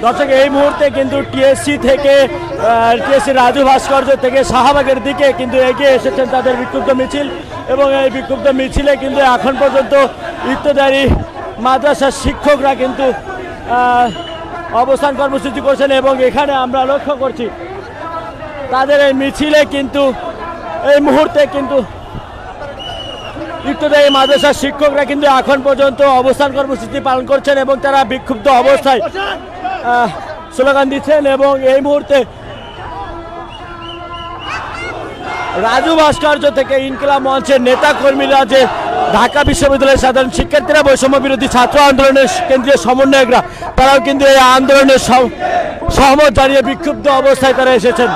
দর্শক এই মুহূর্তে কিন্তু টিএসসি থেকে টিএসসি রাজু ভাস্কর্য থেকে শাহবাগের দিকে কিন্তু এগিয়ে এসেছেন তাদের বিক্ষুব্ধ মিছিল এবং এই বিক্ষুব্ধ মিছিলে কিন্তু এখন পর্যন্ত ইফতেদারি মাদ্রাসার শিক্ষকরা কিন্তু অবস্থান কর্মসূচি করছেন এবং এখানে আমরা লক্ষ্য করছি তাদের এই মিছিলে কিন্তু এই মুহূর্তে কিন্তু ইফতেদারি মাদ্রাসার শিক্ষকরা কিন্তু এখন পর্যন্ত অবস্থান কর্মসূচি পালন করছেন এবং তারা বিক্ষুব্ধ অবস্থায় স্লোগান দিচ্ছেন এবং এই মুহূর্তে রাজু ভাস্কর্য থেকে ইনকিলাব মঞ্চের নেতা কর্মীরা যে ঢাকা বিশ্ববিদ্যালয়ের সাধারণ শিক্ষার্থীরা বৈষম্য বিরোধী ছাত্র আন্দোলনের কেন্দ্রীয় সমন্বয়করা তারাও কিন্তু এই আন্দোলনের সহমত জানিয়ে বিক্ষুব্ধ অবস্থায় তারা এসেছেন।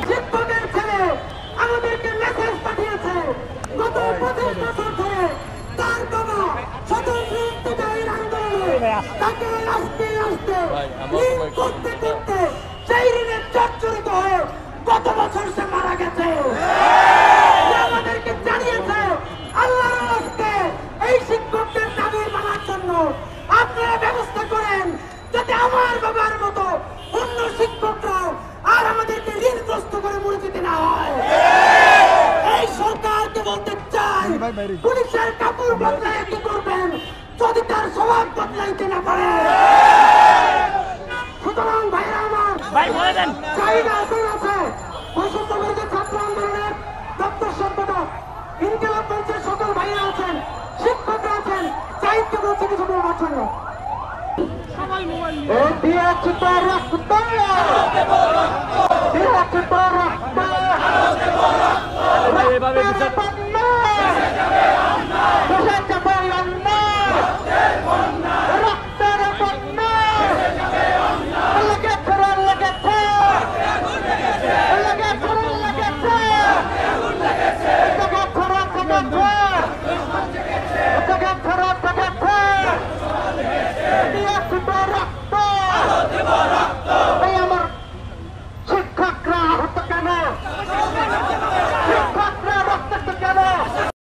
শিক্ষকের ছেলে আমাদেরকে মেসেজ পাঠিয়েছে গত 25 বছর ধরে তার বাবা স্বতন্ত্র ইফতেদারির আন্দোলনে তাকে আস্তে আস্তে ঋণ করতে করতে সেই ঋণে জর্জরিত হয়ে গত বছর সে মারা গেছে। আমাদেরকে জানিয়েছে আল্লাহর রাস্তে এই শিক্ষকদের দাবি মানার জন্য আপনারা ব্যবস্থা করেন যাতে আমার বাবার মতো অন্য শিক্ষকরাও আর আমাদেরকে ঋণগ্রস্ত করে মরে যেতে না হয়। এই সরকারকে বলতে চাই পুলিশের কাপড় বদলায় কি করবেন যদি তার স্বভাব বদলাইতে না পারে। সুতরাং ভাইরা আমার চাহিদা আছে বৈষম্য বিরোধী ছাত্র আন্দোলনের দপ্তর সম্পাদক ইনকিলাব মঞ্চের সকল ভাইরা আছেন, শিক্ষকরা আছেন, চাইতে বলছে কিছু বলার জন্য। এভাবে